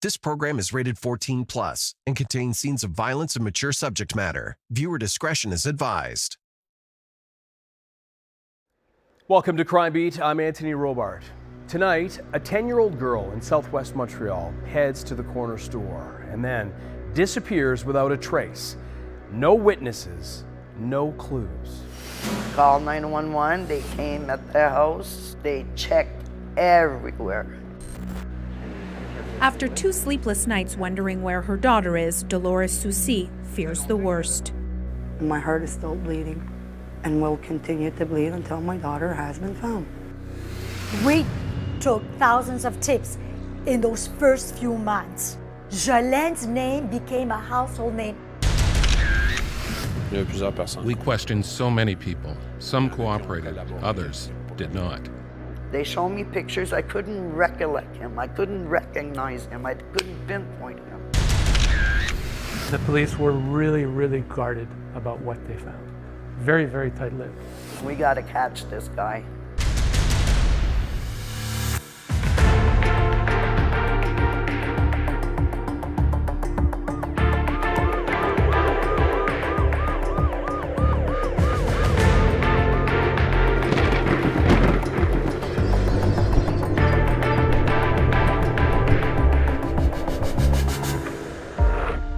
This program is rated 14 plus and contains scenes of violence and mature subject matter. Viewer discretion is advised. Welcome to Crime Beat. I'm Anthony Robart. Tonight, a 10-year-old girl in southwest Montreal heads to the corner store and then disappears without a trace. No witnesses, no clues. Called 911. They came at the house. They checked everywhere. After 2 sleepless nights wondering where her daughter is, Dolores Soucy fears the worst. My heart is still bleeding and will continue to bleed until my daughter has been found. We took thousands of tips in those first few months. Jolene's name became a household name. We questioned so many people. Some cooperated, others did not. They showed me pictures. I couldn't recollect him. I couldn't recognize him. I couldn't pinpoint him. The police were really guarded about what they found. Very, very tight-lipped. We got to catch this guy.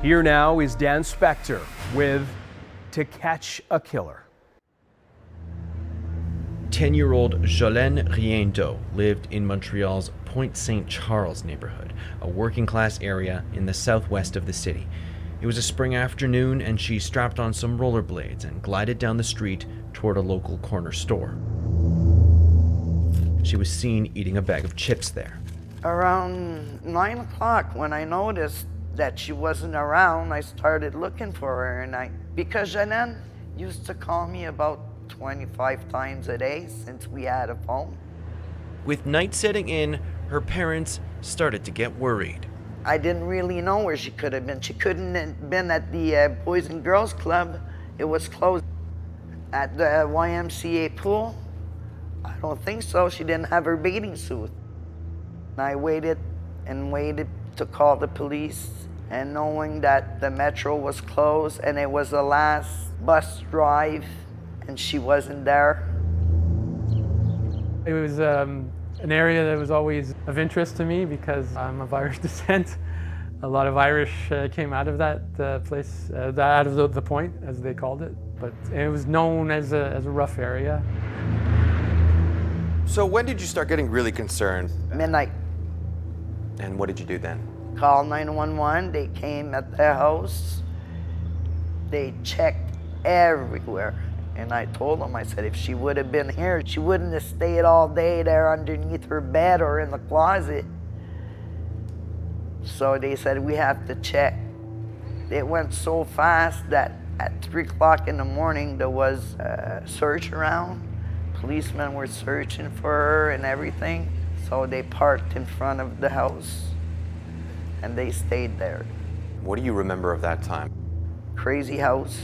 Here now is Dan Spector with To Catch a Killer. 10-year-old Jolene Riendo lived in Montreal's Pointe Saint Charles neighborhood, a working-class area in the southwest of the city. It was a spring afternoon, and she strapped on some rollerblades and glided down the street toward a local corner store. She was seen eating a bag of chips there. Around 9 o'clock, when I noticed that she wasn't around, I started looking for her, because Jolene used to call me about 25 times a day since we had a phone. With night setting in, her parents started to get worried. I didn't really know where she could have been. She couldn't have been at the Boys and Girls Club. It was closed. At the YMCA pool, I don't think so. She didn't have her bathing suit. I waited and waited to call the police, and knowing that the metro was closed and it was the last bus drive and she wasn't there. It was an area that was always of interest to me because I'm of Irish descent. A lot of Irish came out of that place, out of the point, as they called it. But it was known as a rough area. So when did you start getting really concerned? Midnight. And what did you do then? Called 911. They came at the house. They checked everywhere. And I told them, I said, if she would have been here, she wouldn't have stayed all day there underneath her bed or in the closet. So they said, we have to check. It went so fast that at 3 o'clock in the morning, there was a search around. Policemen were searching for her and everything. So they parked in front of the house and they stayed there. What do you remember of that time? Crazy house.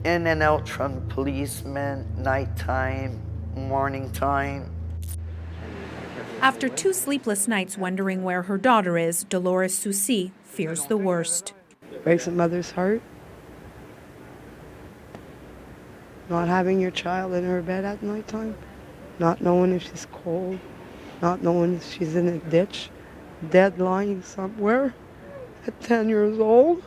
In and out from policemen, nighttime, morning time. After 2 sleepless nights wondering where her daughter is, Dolores Soucy fears the worst. Breaks a mother's heart. Not having your child in her bed at nighttime, not knowing if she's cold, not knowing if she's in a ditch, dead lying somewhere at 10 years old.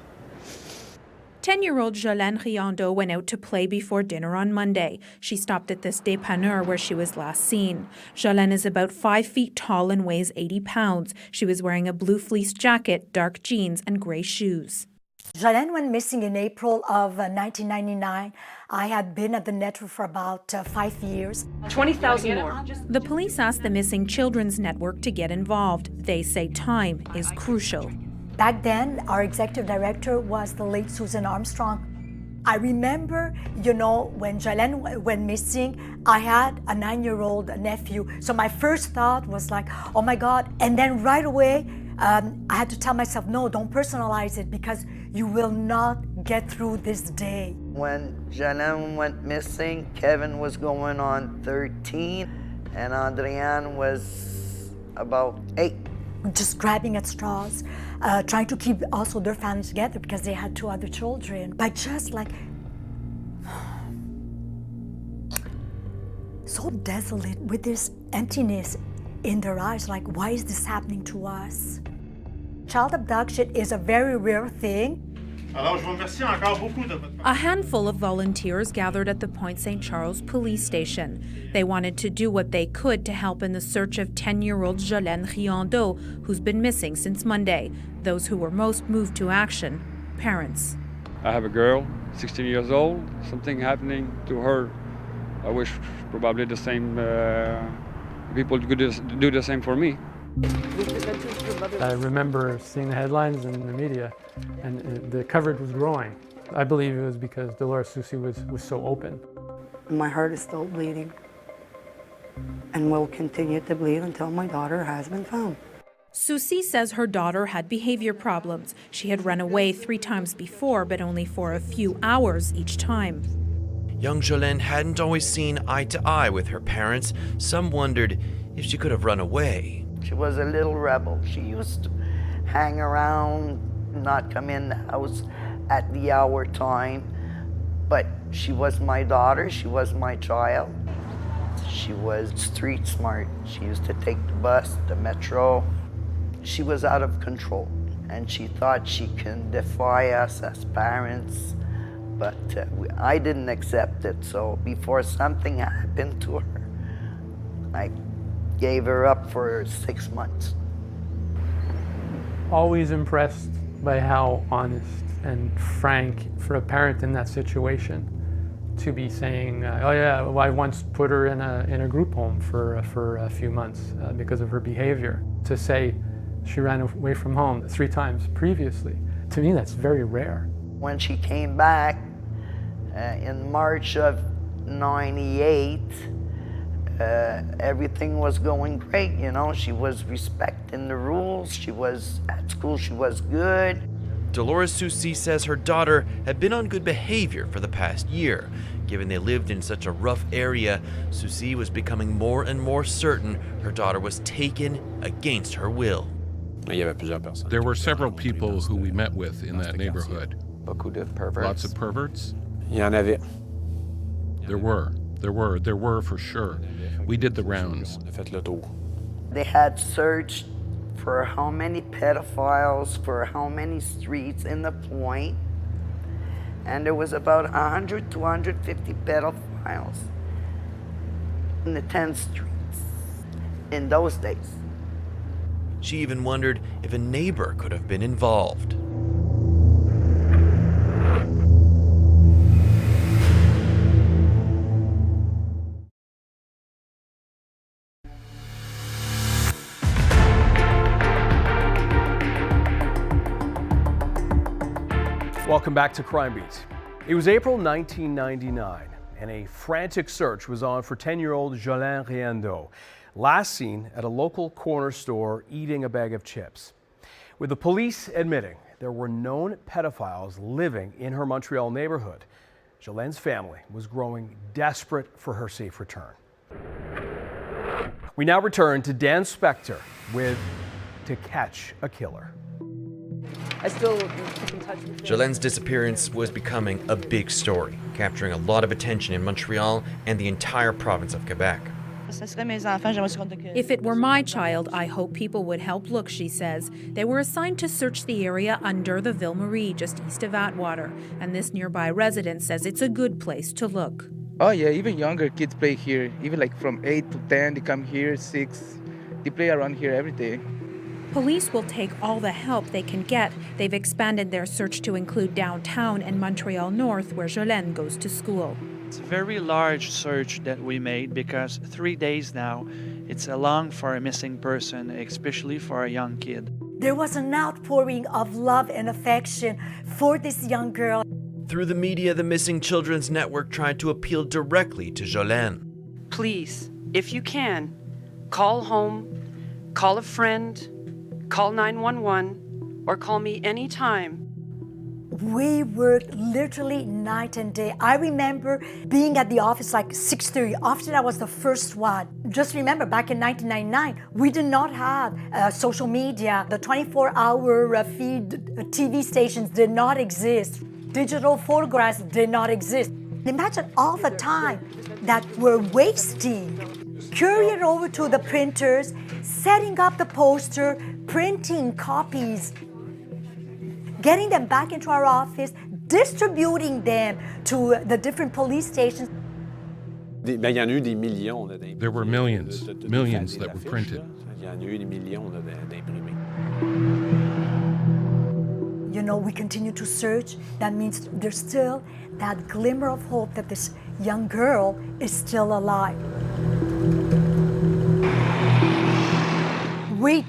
10-year-old Jolene Riendo went out to play before dinner on Monday. She stopped at this dépanneur where she was last seen. Jolene is about 5 feet tall and weighs 80 pounds. She was wearing a blue fleece jacket, dark jeans, and gray shoes. Jolene went missing in April of 1999. I had been at the network for about 5 years. 20,000 more. The police asked the Missing Children's Network to get involved. They say time is crucial. Back then, our executive director was the late Susan Armstrong. I remember, when Jolene went missing, I had a 9-year-old nephew. So my first thought was like, oh my God. And then right away, I had to tell myself, no, don't personalize it because you will not get through this day. When Jolene went missing, Kevin was going on 13 and Adrienne was About 8. Just grabbing at straws, trying to keep also their family together because they had 2 other children. But just like, so desolate with this emptiness in their eyes, like, why is this happening to us? Child abduction is a very rare thing. A handful of volunteers gathered at the Point St. Charles police station. They wanted to do what they could to help in the search of 10-year-old Jolene Riando, who's been missing since Monday. Those who were most moved to action, parents. I have a girl, 16 years old, something happening to her. I wish probably the same people could do the same for me. I remember seeing the headlines in the media, and the coverage was growing. I believe it was because Dolores Susi was so open. My heart is still bleeding and will continue to bleed until my daughter has been found. Susi says her daughter had behavior problems. She had run away 3 times before, but only for a few hours each time. Young Jolene hadn't always seen eye to eye with her parents. Some wondered if she could have run away. She was a little rebel. She used to hang around, not come in the house at the hour time. But she was my daughter, she was my child. She was street smart. She used to take the bus, the metro. She was out of control, and she thought she can defy us as parents. But I didn't accept it, so before something happened to her, I gave her up for 6 months. Always impressed by how honest and frank for a parent in that situation to be saying, oh yeah, well, I once put her in a group home for a few months because of her behavior. To say she ran away from home 3 times previously, to me that's very rare. When she came back in March of '98, everything was going great, you know. She was respecting the rules. She was at school, she was good. Dolores Susi says her daughter had been on good behavior for the past year. Given they lived in such a rough area, Susi was becoming more and more certain her daughter was taken against her will. There were several people who we met with in that neighborhood. Lots of perverts? There were for sure. We did the rounds. They had searched for how many pedophiles, for how many streets in the Point, and there was about 100 to 150 pedophiles in the 10 streets in those days. She even wondered if a neighbor could have been involved. Welcome back to Crime Beat. It was April 1999, and a frantic search was on for 10-year-old Jolene Riando, last seen at a local corner store eating a bag of chips. With the police admitting there were known pedophiles living in her Montreal neighborhood, Jolene's family was growing desperate for her safe return. We now return to Dan Spector with To Catch a Killer. I still keep in touch with them. Jolene's disappearance was becoming a big story, capturing a lot of attention in Montreal and the entire province of Quebec. If it were my child, I hope people would help look, she says. They were assigned to search the area under the Ville Marie, just east of Atwater, and this nearby resident says it's a good place to look. Oh yeah, even younger kids play here. Even like from 8 to 10, they come here, 6. They play around here every day. Police will take all the help they can get. They've expanded their search to include downtown and Montreal North, where Jolene goes to school. It's a very large search that we made because 3 days now, it's long for a missing person, especially for a young kid. There was an outpouring of love and affection for this young girl. Through the media, the Missing Children's Network tried to appeal directly to Jolene. Please, if you can, call home, call a friend, call 911, or call me anytime. We worked literally night and day. I remember being at the office like 6:30. After that was the first one. Just remember, back in 1999, we did not have social media. The 24-hour feed TV stations did not exist. Digital photographs did not exist. Imagine all the time that we're wasting. Carry it over to the printers, setting up the poster, printing copies, getting them back into our office, distributing them to the different police stations. There were millions that were printed. You know, we continue to search. That means there's still that glimmer of hope that this young girl is still alive. We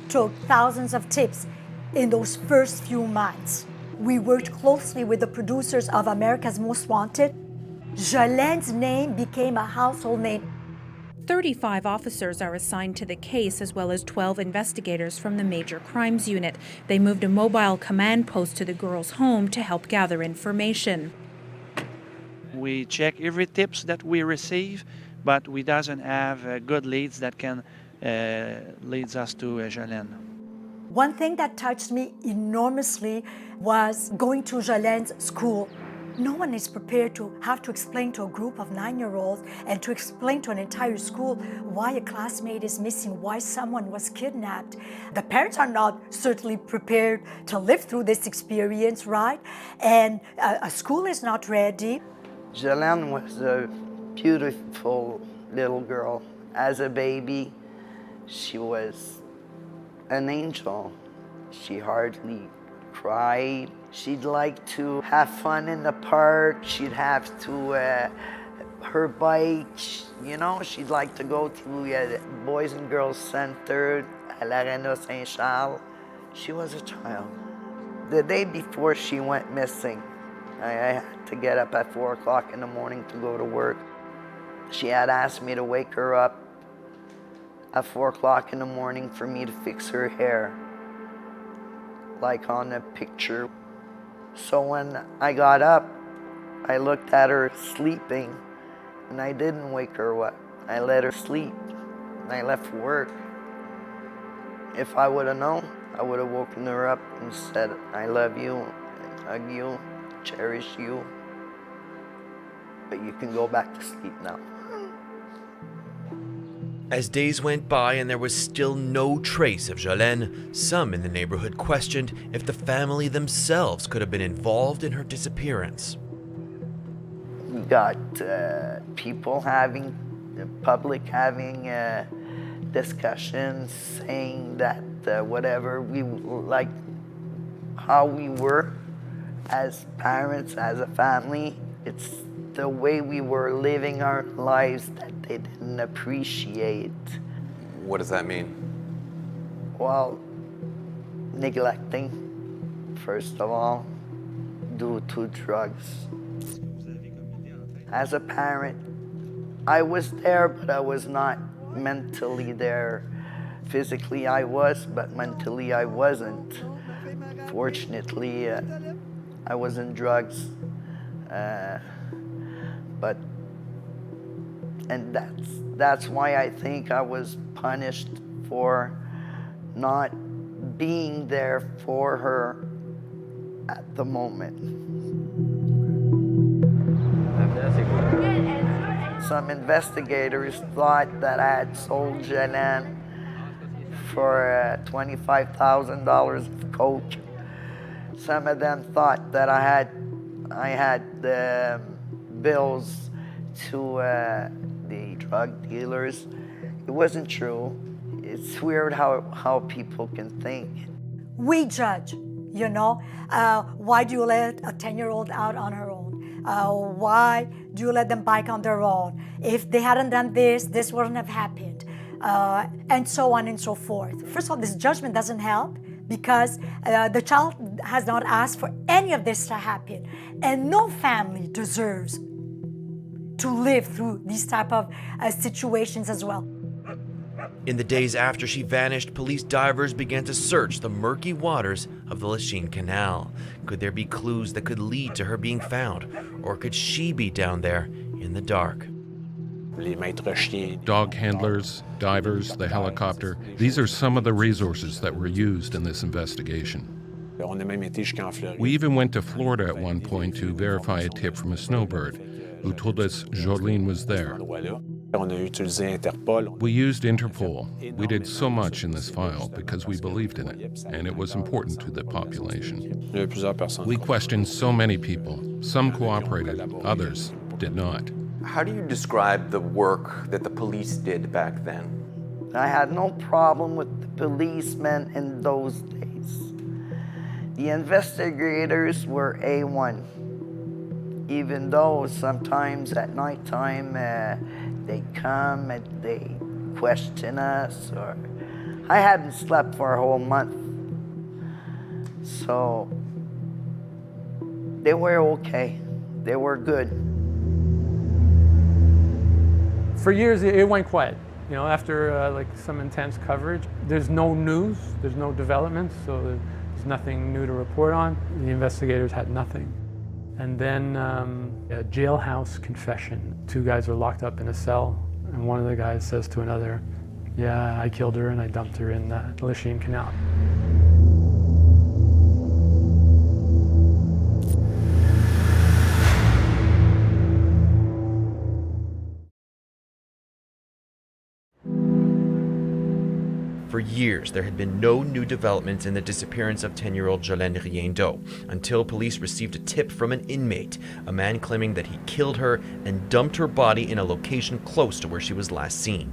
took thousands of tips in those first few months. We worked closely with the producers of America's Most Wanted. Jolene's name became a household name. 35 officers are assigned to the case, as well as 12 investigators from the Major Crimes Unit. They moved a mobile command post to the girl's home to help gather information. We check every tips that we receive, but we doesn't have good leads that can leads us to Jolene. One thing that touched me enormously was going to Jolene's school. No one is prepared to have to explain to a group of 9-year-olds and to explain to an entire school why a classmate is missing, why someone was kidnapped. The parents are not certainly prepared to live through this experience, right? And a school is not ready. Jolene was a beautiful little girl. As a baby, she was an angel. She hardly cried. She'd like to have fun in the park. She'd have to, her bike, you know, she'd like to go to the Boys and Girls Center at l'Arena Saint-Charles. She was a child. The day before she went missing, I had to get up at 4 o'clock in the morning to go to work. She had asked me to wake her up at 4 o'clock in the morning for me to fix her hair, like on the picture. So when I got up, I looked at her sleeping, and I didn't wake her up. I let her sleep, and I left work. If I would have known, I would have woken her up and said, I love you, and hug you, cherish you, but you can go back to sleep now. As days went by and there was still no trace of Jolene, some in the neighborhood questioned if the family themselves could have been involved in her disappearance. We got people having, the public having discussions, saying that whatever we like, how we were as parents, as a family, it's the way we were living our lives that they didn't appreciate. What does that mean? Well, neglecting, first of all, due to drugs. As a parent, I was there, but I was not mentally there. Physically I was, but mentally I wasn't. Fortunately, I was in drugs. And that's why I think I was punished for not being there for her at the moment. Some investigators thought that I had sold Jolene for $25,000 of coke. Some of them thought that I had the bills to the drug dealers. It wasn't true. It's weird how people can think. We judge, you know. Why do you let a 10-year-old out on her own? Why do you let them bike on their own? If they hadn't done this, this wouldn't have happened. And so on and so forth. First of all, this judgment doesn't help because the child has not asked for any of this to happen. And no family deserves to live through these type of situations as well. In the days after she vanished, police divers began to search the murky waters of the Lachine Canal. Could there be clues that could lead to her being found? Or could she be down there in the dark? Dog handlers, divers, the helicopter, these are some of the resources that were used in this investigation. We even went to Florida at one point to verify a tip from a snowbird who told us Jolene was there. We used Interpol. We did so much in this file because we believed in it, and it was important to the population. We questioned so many people. Some cooperated, others did not. How do you describe the work that the police did back then? I had no problem with the policemen in those days. The investigators were A1. Even though sometimes at nighttime they come and they question us, or I hadn't slept for a whole month. So they were okay. They were good. For years, it went quiet. You know, after like some intense coverage, there's no news, there's no developments, so there's nothing new to report on. The investigators had nothing. And then a jailhouse confession. Two guys are locked up in a cell, and one of the guys says to another, "Yeah, I killed her and I dumped her in the Lachine Canal." For years, there had been no new developments in the disappearance of 10-year-old Jolene Riendo until police received a tip from an inmate, a man claiming that he killed her and dumped her body in a location close to where she was last seen.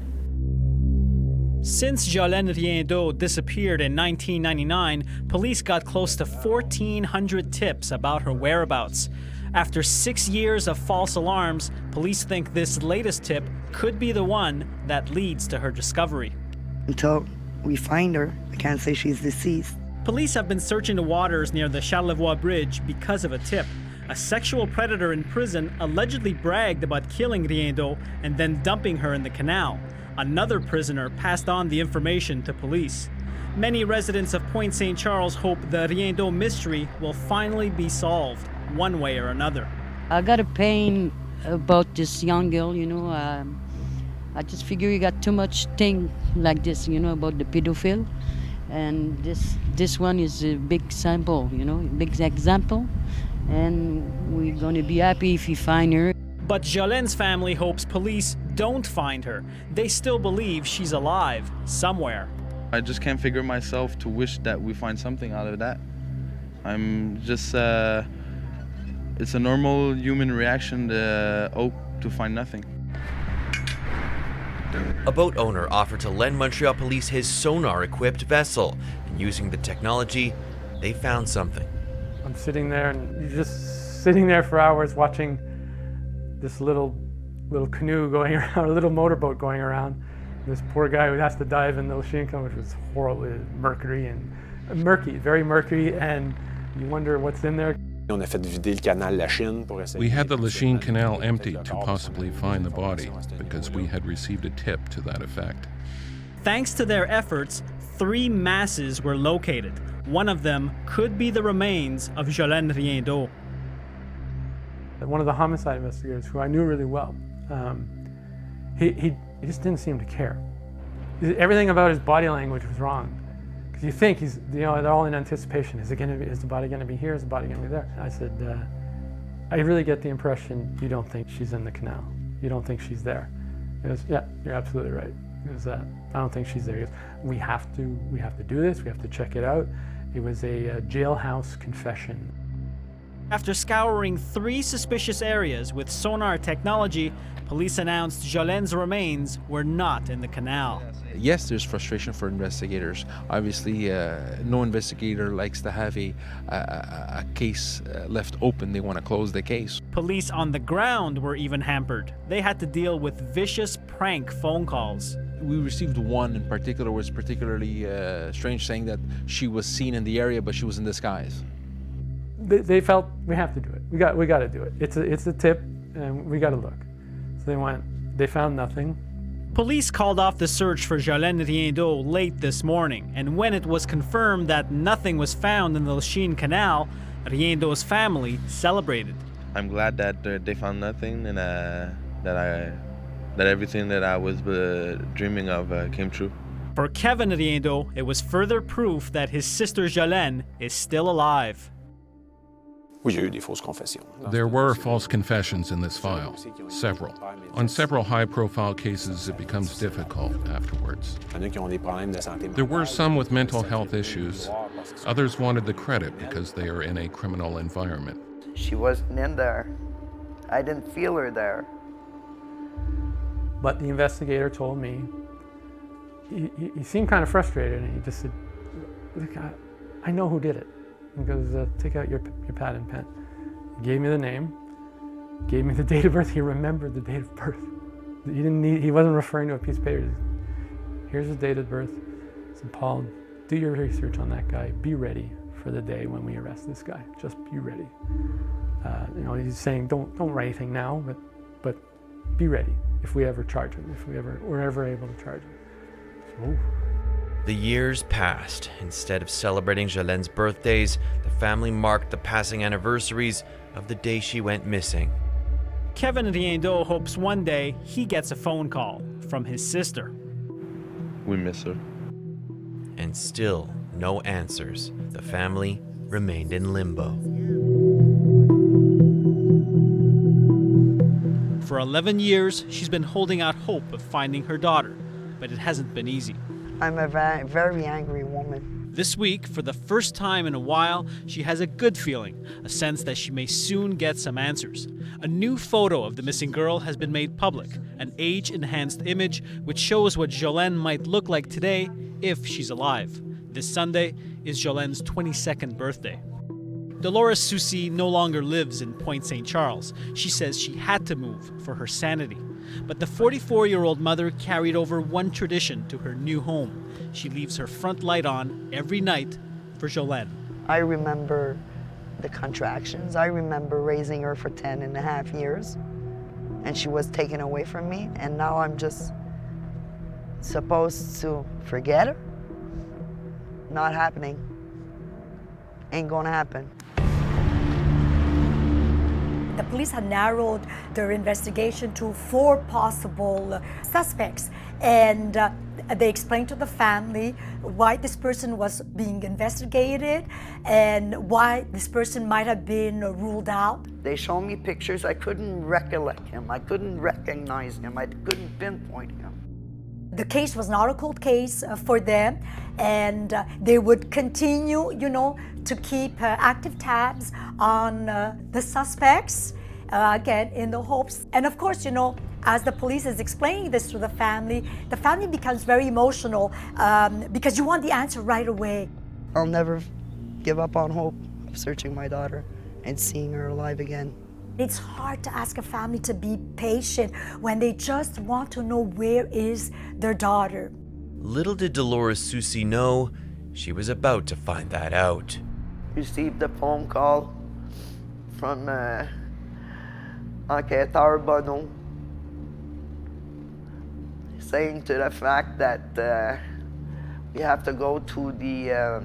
Since Jolene Riendo disappeared in 1999, police got close to 1,400 tips about her whereabouts. After 6 years of false alarms, police think this latest tip could be the one that leads to her discovery. Until we find her, I can't say she's deceased. Police have been searching the waters near the Charlevoix Bridge because of a tip. A sexual predator in prison allegedly bragged about killing Riendo and then dumping her in the canal. Another prisoner passed on the information to police. Many residents of Point St. Charles hope the Riendo mystery will finally be solved, one way or another. I got a pain about this young girl, you know. I just figure you got too much thing like this, you know, about the pedophile. And this one is a big sample, you know, big example. And we're going to be happy if you find her. But Jolene's family hopes police don't find her. They still believe she's alive somewhere. I just can't figure myself to wish that we find something out of that. I'm just, it's a normal human reaction to hope to find nothing. A boat owner offered to lend Montreal police his sonar-equipped vessel, and using the technology, they found something. I'm sitting there, and you're just sitting there for hours watching this little canoe going around, a little motorboat going around. This poor guy who has to dive in the Lachine Canal, which was horribly murky, very murky, and you wonder what's in there. We had the Lachine Canal emptied to possibly find the body because we had received a tip to that effect. Thanks to their efforts, 3 masses were located. One of them could be the remains of Jolene Riendo. One of the homicide investigators, who I knew really well, he just didn't seem to care. Everything about his body language was wrong. Because you think he's, you know, they're all in anticipation. Is the body going to be here? Is the body going to be there? And I said, I really get the impression you don't think she's in the canal. You don't think she's there. He goes, yeah, you're absolutely right. He goes, I don't think she's there. He goes, we have to do this. We have to check it out. It was a jailhouse confession. After scouring 3 suspicious areas with sonar technology, police announced Jolene's remains were not in the canal. Yes, there's frustration for investigators. Obviously, no investigator likes to have a case left open. They want to close the case. Police on the ground were even hampered. They had to deal with vicious prank phone calls. We received one in particular was particularly strange, saying that she was seen in the area, but she was in disguise. They felt we have to do it. We got to do it. It's a tip, and we got to look. So they found nothing. Police called off the search for Jolene Riendo late this morning, and when it was confirmed that nothing was found in the Lachine Canal, Riendo's family celebrated. I'm glad that they found nothing and that everything that I was dreaming of came true. For Kevin Riendo, it was further proof that his sister Jolene is still alive. There were false confessions in this file, several. On several high-profile cases, it becomes difficult afterwards. There were some with mental health issues. Others wanted the credit because they are in a criminal environment. She wasn't in there. I didn't feel her there. But the investigator told me, he seemed kind of frustrated, and he just said, "Look, I know who did it." He goes, "Take out your pad and pen." He gave me the name, gave me the date of birth. He remembered the date of birth. He wasn't referring to a piece of paper. Here's the date of birth. Said, "Paul, do your research on that guy. Be ready for the day when we arrest this guy. Just be ready." He's saying, don't write anything now, but be ready if we ever charge him, if we're ever able to charge him. So, The years passed. Instead of celebrating Jolene's birthdays, the family marked the passing anniversaries of the day she went missing. Kevin Riendo hopes one day he gets a phone call from his sister. We miss her. And still no answers. The family remained in limbo. For 11 years, she's been holding out hope of finding her daughter, but it hasn't been easy. I'm a very angry woman. This week, for the first time in a while, she has a good feeling, a sense that she may soon get some answers. A new photo of the missing girl has been made public, an age-enhanced image which shows what Jolene might look like today if she's alive. This Sunday is Jolene's 22nd birthday. Dolores Soucy no longer lives in Pointe St. Charles. She says she had to move for her sanity. But the 44-year-old mother carried over one tradition to her new home. She leaves her front light on every night for Jolene. I remember the contractions. I remember raising her for 10 and a half years, and she was taken away from me, and now I'm just supposed to forget her? Not happening. Ain't gonna happen. The police had narrowed their investigation to 4 possible suspects, and they explained to the family why this person was being investigated and why this person might have been ruled out. They showed me pictures. I couldn't recollect him. I couldn't recognize him. I couldn't pinpoint him. The case was not a cold case for them, and they would continue, to keep active tabs on the suspects, again, in the hopes. And of course, as the police is explaining this to the family becomes very emotional because you want the answer right away. I'll never give up on hope of searching my daughter and seeing her alive again. It's hard to ask a family to be patient when they just want to know where is their daughter. Little did Dolores Soucy know she was about to find that out. Received a phone call from Enquêteur Bonneau saying to the fact that we have to go to the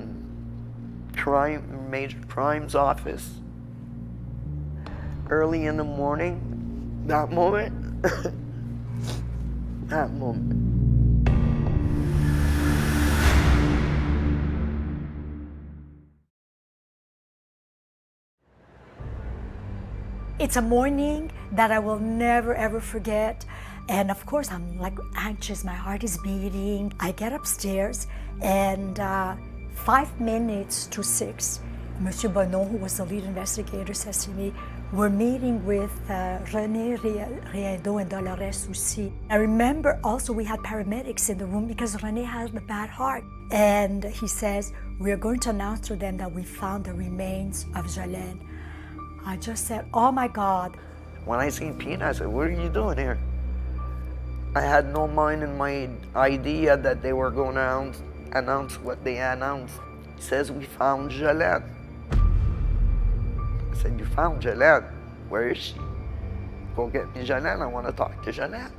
major crimes office early in the morning. That moment, that moment. It's a morning that I will never ever forget. And of course, I'm anxious, my heart is beating. I get upstairs and 5 minutes to 6, Monsieur Bonneau, who was the lead investigator, says to me, "We're meeting with René Riendo and Dolores Soucy." I remember also we had paramedics in the room because René had a bad heart. And he says, "We are going to announce to them that we found the remains of Jolene." I just said, "Oh my God." When I seen Pina, I said, "What are you doing here?" I had no mind in my idea that they were going to announce what they announced. He says, "We found Jolene." I said, "You found Jolene? Where is she? Go get me Jolene. I want to talk to Jolene."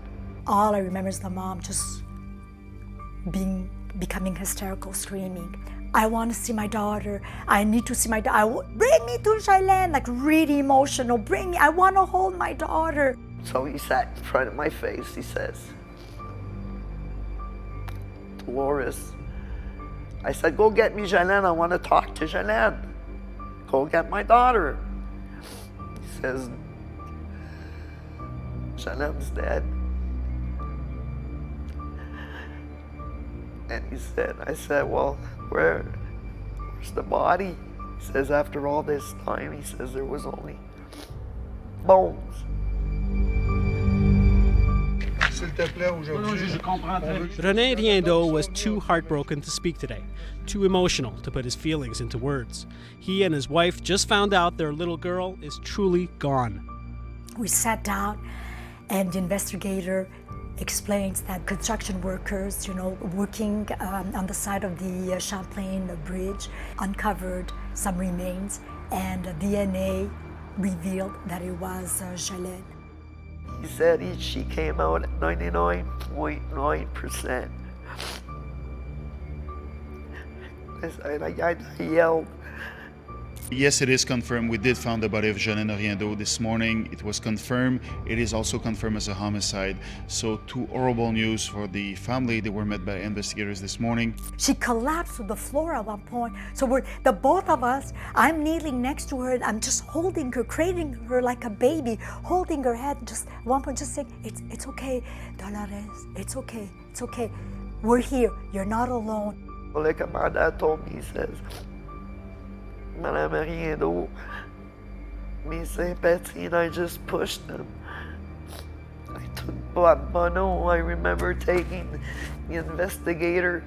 All I remember is the mom just becoming hysterical, screaming, I want to see my daughter. I need to see my daughter. Bring me to Jolene, like really emotional. Bring me, I want to hold my daughter. So he sat in front of my face, he says, Dolores, I said, go get me Jolene, I want to talk to Jolene. Go get my daughter. He says, Jolene's dead. And he said, I said, well, where's the body? He says, after all this time, he says, there was only bones. René Riendeau was too heartbroken to speak today, too emotional to put his feelings into words. He and his wife just found out their little girl is truly gone. We sat down and the investigator explains that construction workers, working on the side of the Champlain Bridge uncovered some remains and DNA revealed that it was Jolene. He said she came out at 99.9%. I yelled. Yes, it is confirmed. We did find the body of Jolene Riendeau this morning. It was confirmed. It is also confirmed as a homicide. So, two horrible news for the family. They were met by investigators this morning. She collapsed to the floor at one point. So the both of us, I'm kneeling next to her and I'm just holding her, cradling her like a baby, holding her head, just at one point just saying, it's okay, Dolores, it's okay, it's okay. We're here, you're not alone. Well, like my dad told me, he says, Madame Riendeau, me Saint Betsy, and I just pushed him. I took Bono, I remember taking the investigator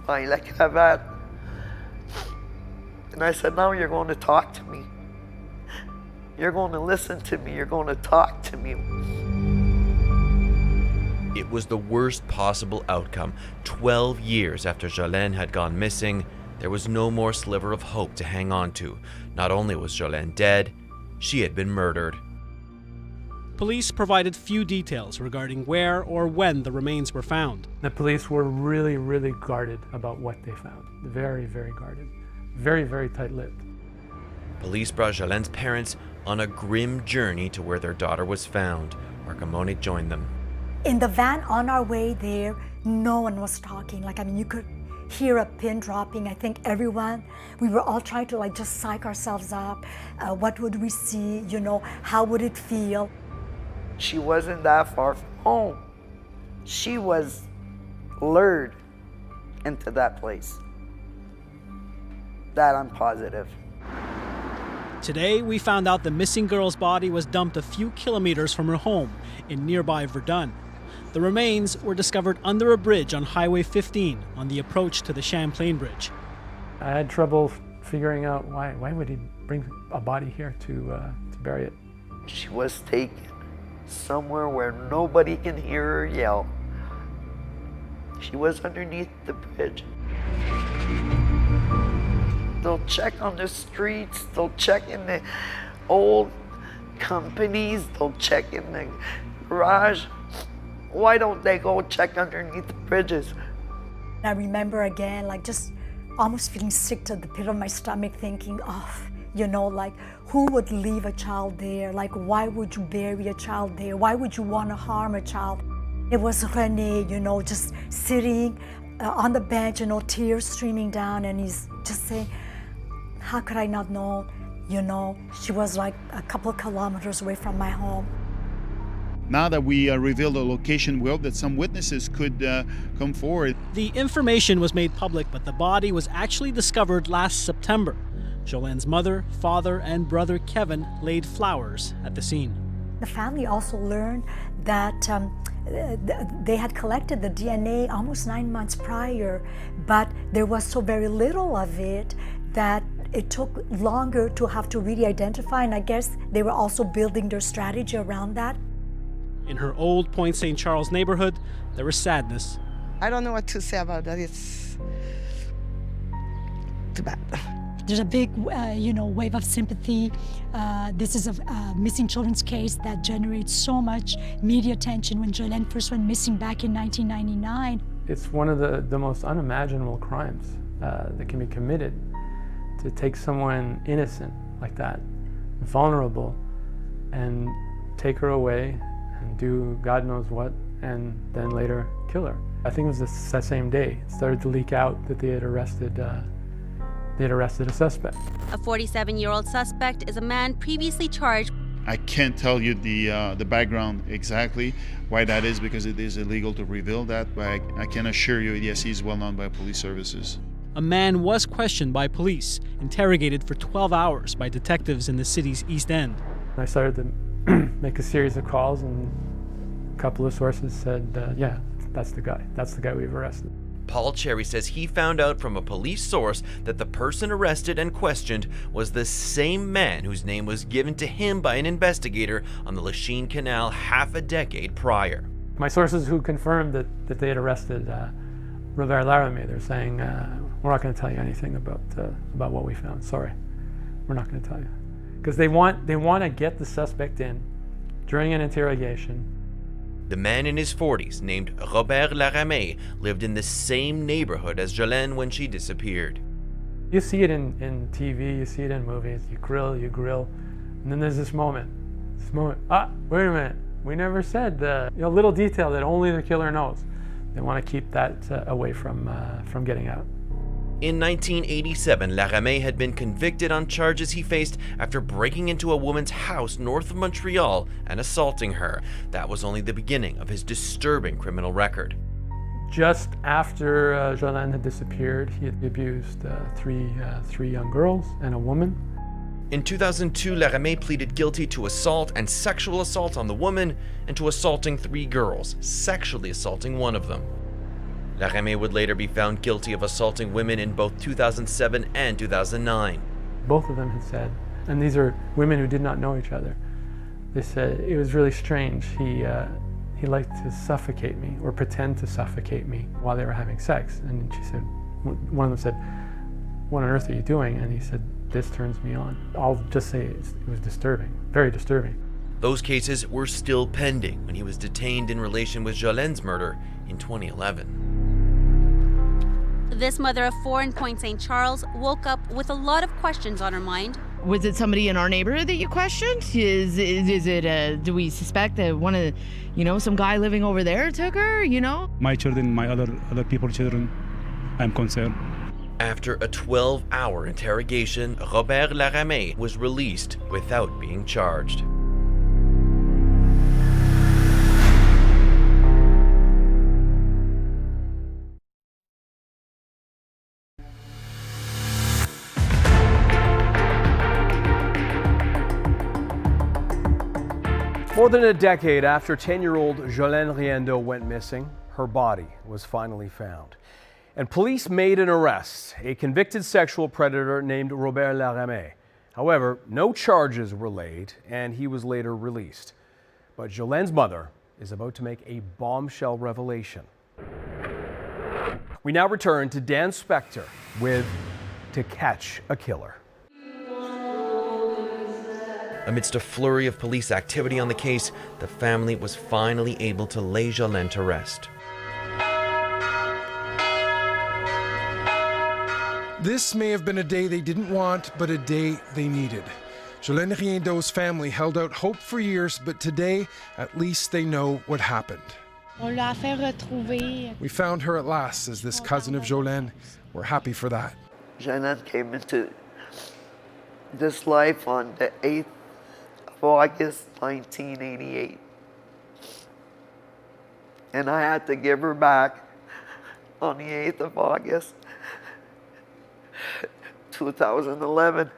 by la cravate. And I said, now you're going to talk to me. You're going to listen to me, you're going to talk to me. It was the worst possible outcome. 12 years after Jolene had gone missing, there was no more sliver of hope to hang on to. Not only was Jolene dead, she had been murdered. Police provided few details regarding where or when the remains were found. The police were really, really guarded about what they found. Very, very guarded. Very, very tight-lipped. Police brought Jolene's parents on a grim journey to where their daughter was found. Marcamone joined them. In the van on our way there, no one was talking. You could hear a pin dropping. I think we were all trying to just psych ourselves up. What would we see? How would it feel? She wasn't that far from home. She was lured into that place. That I'm positive. Today, we found out the missing girl's body was dumped a few kilometers from her home in nearby Verdun. The remains were discovered under a bridge on Highway 15 on the approach to the Champlain Bridge. I had trouble figuring out why would he bring a body here to bury it. She was taken somewhere where nobody can hear her yell. She was underneath the bridge. They'll check on the streets, they'll check in the old companies, they'll check in the garage. Why don't they go check underneath the bridges? I remember again, just almost feeling sick to the pit of my stomach, thinking, who would leave a child there? Why would you bury a child there? Why would you want to harm a child? It was René, just sitting on the bench, tears streaming down, and he's just saying, how could I not know? She was a couple of kilometers away from my home. Now that we revealed the location, we hope that some witnesses could come forward. The information was made public, but the body was actually discovered last September. Jolene's mother, father, and brother Kevin laid flowers at the scene. The family also learned that they had collected the DNA almost 9 months prior, but there was so very little of it that it took longer to have to really identify, and I guess they were also building their strategy around that. In her old Point St. Charles neighborhood, there was sadness. I don't know what to say about that. It's too bad. There's a big, wave of sympathy. This is a missing children's case that generates so much media attention. When Jolene first went missing back in 1999. It's one of the most unimaginable crimes that can be committed, to take someone innocent like that, vulnerable, and take her away and do God knows what, and then later kill her. I think it was that same day it started to leak out that they had arrested a suspect. A 47-year-old suspect is a man previously charged. I can't tell you the background exactly why that is, because it is illegal to reveal that, but I can assure you, yes, he's well known by police services. A man was questioned by police, interrogated for 12 hours by detectives in the city's East End. I started to make a series of calls, and a couple of sources said, yeah, that's the guy. That's the guy we've arrested. Paul Cherry says he found out from a police source that the person arrested and questioned was the same man whose name was given to him by an investigator on the Lachine Canal half a decade prior. My sources who confirmed that they had arrested Robert Laramie, they're saying, we're not going to tell you anything about what we found. Sorry, we're not going to tell you. Because they want to get the suspect in during an interrogation. The man in his 40s, named Robert Laramie, lived in the same neighborhood as Jolene when she disappeared. You see it in TV, you see it in movies, you grill, and then there's this moment, wait a minute, we never said the little detail that only the killer knows. They want to keep that away from getting out. In 1987, Laramie had been convicted on charges he faced after breaking into a woman's house north of Montreal and assaulting her. That was only the beginning of his disturbing criminal record. Just after Jolene had disappeared, he had abused three young girls and a woman. In 2002, Laramie pleaded guilty to assault and sexual assault on the woman and to assaulting 3 girls, sexually assaulting one of them. Laramie would later be found guilty of assaulting women in both 2007 and 2009. Both of them had said, and these are women who did not know each other, they said it was really strange. He liked to suffocate me or pretend to suffocate me while they were having sex. And she said, one of them said, what on earth are you doing? And he said, this turns me on. I'll just say it was disturbing, very disturbing. Those cases were still pending when he was detained in relation with Jolene's murder in 2011. This mother of 4 in Point St. Charles woke up with a lot of questions on her mind. Was it somebody in our neighborhood that you questioned? Is it, do we suspect that one of, some guy living over there took her, My children, my other people's children, I'm concerned. After a 12-hour interrogation, Robert Laramie was released without being charged. More than a decade after 10-year-old Jolene Riendo went missing, her body was finally found. And police made an arrest, a convicted sexual predator named Robert Laramie. However, no charges were laid, and he was later released. But Jolene's mother is about to make a bombshell revelation. We now return to Dan Spector with To Catch a Killer. Amidst a flurry of police activity on the case, the family was finally able to lay Jolene to rest. This may have been a day they didn't want, but a day they needed. Jolene Riendo's family held out hope for years, but today, at least they know what happened. We found her at last, says this cousin of Jolene. We're happy for that. Jolene came into this life on the 8th of August, 1988. And I had to give her back on the 8th of August, 2011.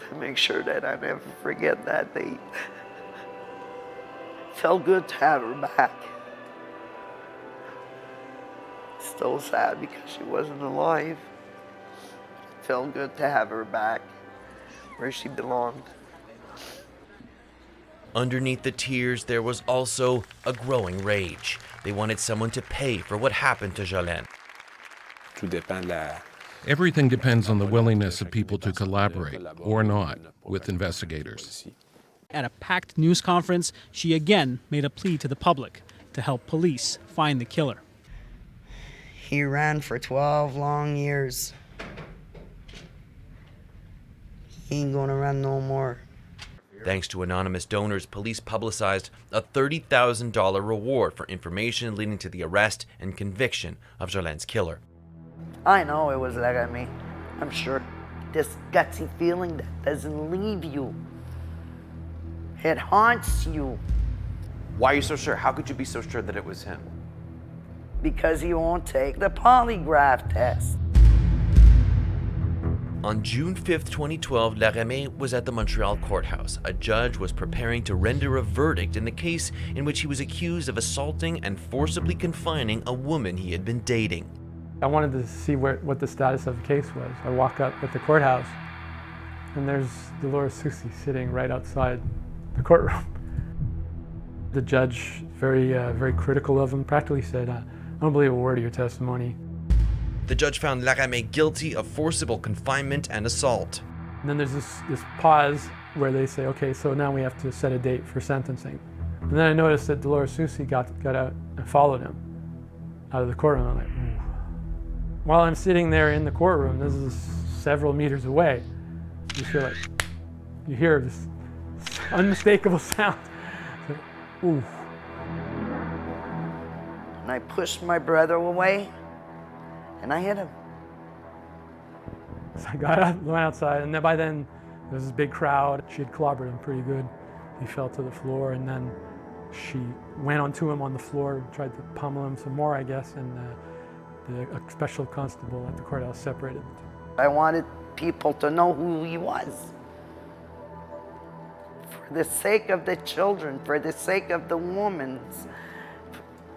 To make sure that I never forget that date. Felt good to have her back. Still sad because she wasn't alive. Felt good to have her back where she belonged. Underneath the tears, there was also a growing rage. They wanted someone to pay for what happened to Jolene. Everything depends on the willingness of people to collaborate, or not, with investigators. At a packed news conference, she again made a plea to the public to help police find the killer. He ran for 12 long years. He ain't gonna run no more. Thanks to anonymous donors, police publicized a $30,000 reward for information leading to the arrest and conviction of Jolene's killer. I know it was like me. I'm sure. This gutsy feeling that doesn't leave you. It haunts you. Why are you so sure? How could you be so sure that it was him? Because he won't take the polygraph test. On June 5th, 2012, Laramie was at the Montreal courthouse. A judge was preparing to render a verdict in the case in which he was accused of assaulting and forcibly confining a woman he had been dating. I wanted to see what the status of the case was. I walk up at the courthouse, and there's Dolores Soucy sitting right outside the courtroom. The judge, very critical of him, practically said, I don't believe a word of your testimony. The judge found Laramie guilty of forcible confinement and assault. And then there's this pause where they say, okay, so now we have to set a date for sentencing. And then I noticed that Dolores Soucy got out and followed him out of the courtroom. I'm like, ooh. While I'm sitting there in the courtroom, this is several meters away, you hear this unmistakable sound. Like, ooh. And I pushed my brother away, and I hit him. So I got up, went outside, and then by then there was this big crowd. She had clobbered him pretty good. He fell to the floor, and then she went onto him on the floor, tried to pummel him some more, I guess, and a special constable at the courthouse separated them. I wanted people to know who he was. For the sake of the children, for the sake of the women,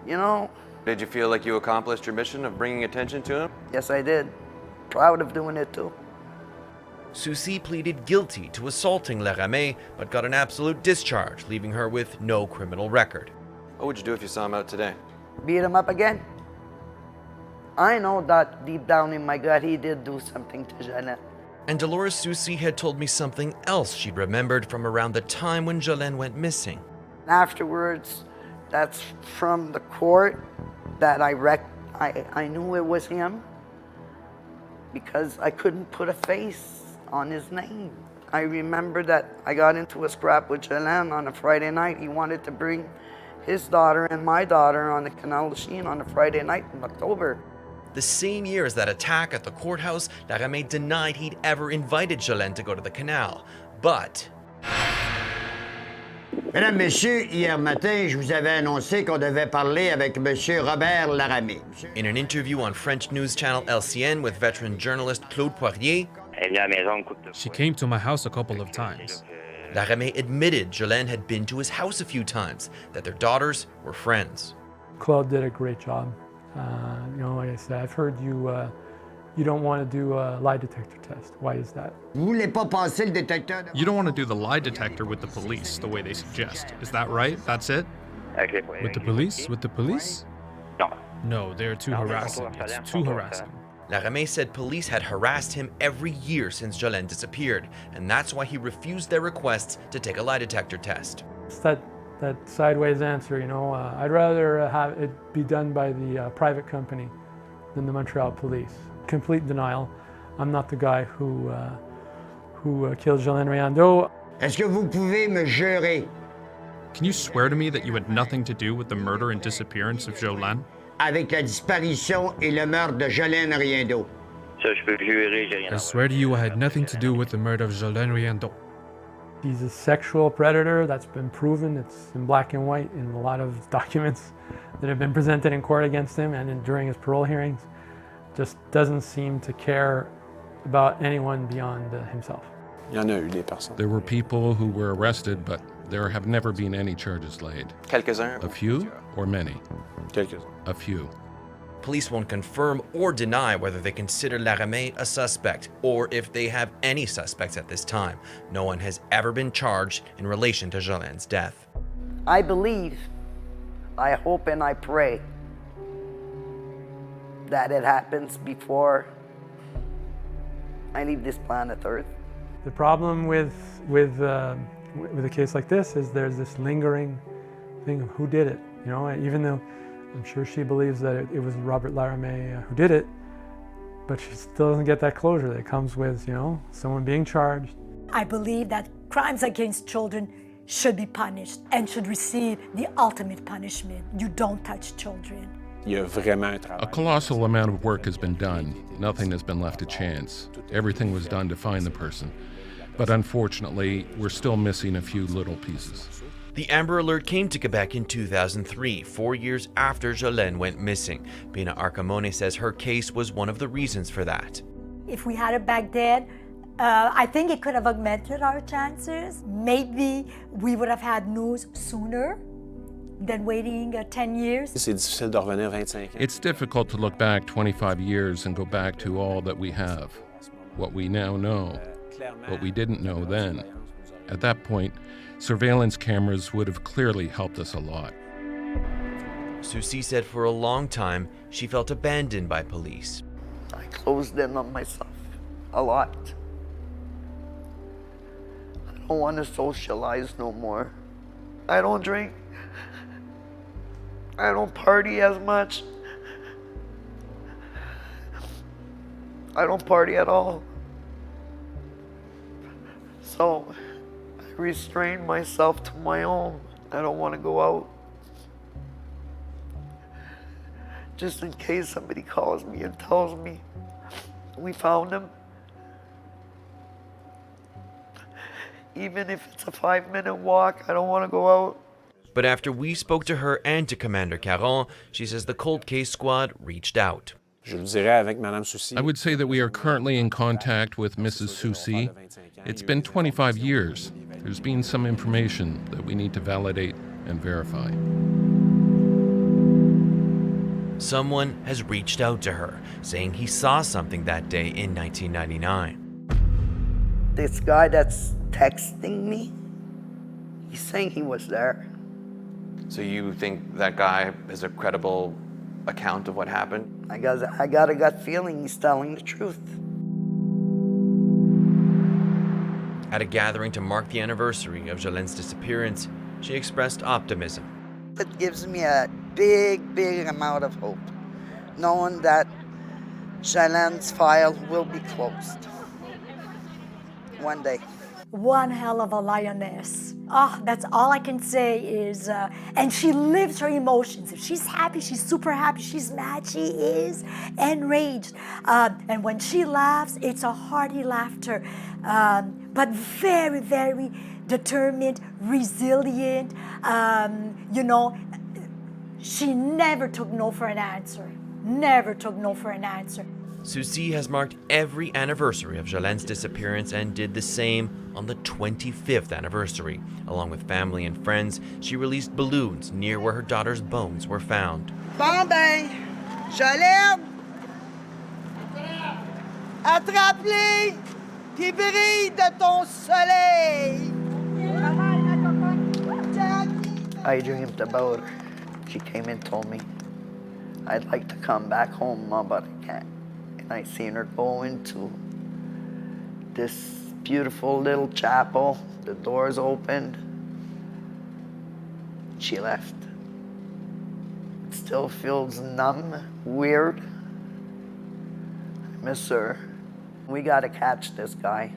you know. Did you feel like you accomplished your mission of bringing attention to him? Yes, I did. Proud of doing it too. Soucy pleaded guilty to assaulting Laramie, but got an absolute discharge, leaving her with no criminal record. What would you do if you saw him out today? Beat him up again. I know that deep down in my gut he did do something to Jolene. And Dolores Soucy had told me something else she'd remembered from around the time when Jolene went missing. Afterwards, that's from the court that I knew it was him because I couldn't put a face on his name. I remember that I got into a scrap with Jolene on a Friday night. He wanted to bring his daughter and my daughter on the Canal de Chine on a Friday night in October. The same year as that attack at the courthouse, Laramie denied he'd ever invited Jolene to go to the canal. But Mesdames, Messieurs, hier matin, je vous avais annoncé qu'on devait parler avec Monsieur Robert Laramie. In an interview on French news channel LCN with veteran journalist Claude Poirier, she came to my house a couple of times. Laramie admitted Jolene had been to his house a few times, that their daughters were friends. Claude did a great job. Like I said, I've heard you don't want to do a lie detector test. Why is that? You don't want to do the lie detector with the police the way they suggest. Is that right? That's it? With the police? With the police? No, they're too harassing. It's too harassing. Laramie said police had harassed him every year since Jolene disappeared, and that's why he refused their requests to take a lie detector test. It's that sideways answer, I'd rather have it be done by the private company than the Montreal police. Complete denial. I'm not the guy who killed Jolene Riando. Est-ce que vous pouvez me jurer? Can you swear to me that you had nothing to do with the murder and disappearance of Jolene? Avec la disparition et le meurtre de Jolene Riando. I swear to you I had nothing to do with the murder of Jolene Riando. He's a sexual predator. That's been proven. It's in black and white in a lot of documents that have been presented in court against him and during his parole hearings. Just doesn't seem to care about anyone beyond himself. There were people who were arrested, but there have never been any charges laid. Quelques-uns. A few or many? A few. Police won't confirm or deny whether they consider Laramé a suspect or if they have any suspects at this time. No one has ever been charged in relation to Jolene's death. I believe, I hope and I pray that it happens before I leave this planet Earth. The problem with a case like this is there's this lingering thing of who did it. You know, even though I'm sure she believes that it was Robert Laramé who did it, but she still doesn't get that closure that comes with, you know, someone being charged. I believe that crimes against children should be punished and should receive the ultimate punishment. You don't touch children. A colossal amount of work has been done. Nothing has been left to chance. Everything was done to find the person. But unfortunately, we're still missing a few little pieces. The Amber Alert came to Quebec in 2003, 4 years after Jolene went missing. Pina Arcamone says her case was one of the reasons for that. If we had it back then, I think it could have augmented our chances. Maybe we would have had news sooner than waiting 10 years. It's difficult to look back 25 years and go back to all that we have, what we now know, what we didn't know then. At that point, surveillance cameras would have clearly helped us a lot. Susie said for a long time she felt abandoned by police. I closed in on myself a lot. I don't want to socialize no more. I don't drink. I don't party as much. I don't party at all. So I restrain myself to my own. I don't want to go out. Just in case somebody calls me and tells me we found him. Even if it's a 5-minute walk, I don't want to go out. But after we spoke to her and to Commander Caron, she says the cold case squad reached out. I would say that we are currently in contact with Mrs. Susie. It's been 25 years. There's been some information that we need to validate and verify. Someone has reached out to her, saying he saw something that day in 1999. This guy that's texting me, he's saying he was there. So you think that guy is a credible account of what happened? I got a gut feeling he's telling the truth. At a gathering to mark the anniversary of Jolene's disappearance, she expressed optimism. It gives me a big, big amount of hope, knowing that Jolene's file will be closed one day. One hell of a lioness. Oh, that's all I can say is, and she lives her emotions. If she's happy, she's super happy. She's mad, she is enraged. And when she laughs, it's a hearty laughter, but very, very determined, resilient. You know, she never took no for an answer. Never took no for an answer. Susie has marked every anniversary of Jolene's disappearance and did the same on the 25th anniversary. Along with family and friends, she released balloons near where her daughter's bones were found. Bon ben, Jolene, attrape-les, puis brille de ton soleil. I dreamed about her. She came and told me, I'd like to come back home, Mom, but I can't. And I seen her go into this beautiful little chapel. The doors opened. She left. It still feels numb, weird. I miss her. We gotta catch this guy.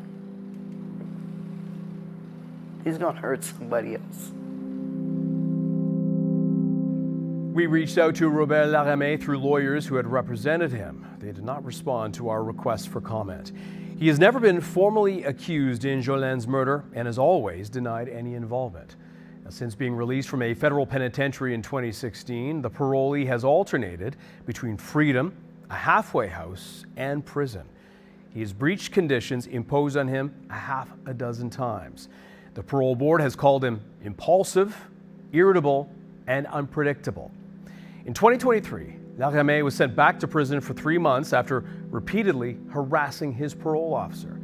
He's gonna hurt somebody else. We reached out to Robert Laramé through lawyers who had represented him. They did not respond to our request for comment. He has never been formally accused in Jolene's murder and has always denied any involvement. Now, since being released from a federal penitentiary in 2016, the parolee has alternated between freedom, a halfway house, and prison. He has breached conditions imposed on him a half a dozen times. The parole board has called him impulsive, irritable, and unpredictable. In 2023, Laramé was sent back to prison for 3 months after repeatedly harassing his parole officer.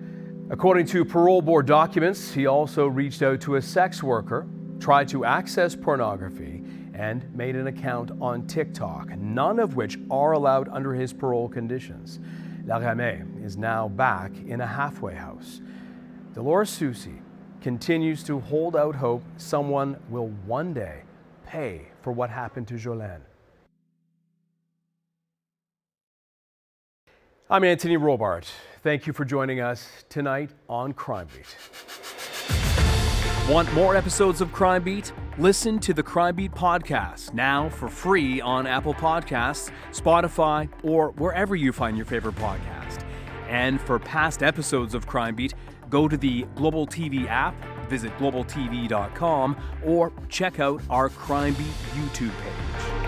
According to parole board documents, he also reached out to a sex worker, tried to access pornography, and made an account on TikTok, none of which are allowed under his parole conditions. Laramé is now back in a halfway house. Dolores Soucy continues to hold out hope someone will one day pay for what happened to Jolene. I'm Anthony Robart. Thank you for joining us tonight on Crime Beat. Want more episodes of Crime Beat? Listen to the Crime Beat podcast now for free on Apple Podcasts, Spotify, or wherever you find your favorite podcast. And for past episodes of Crime Beat, go to the Global TV app, visit globaltv.com, or check out our Crime Beat YouTube page.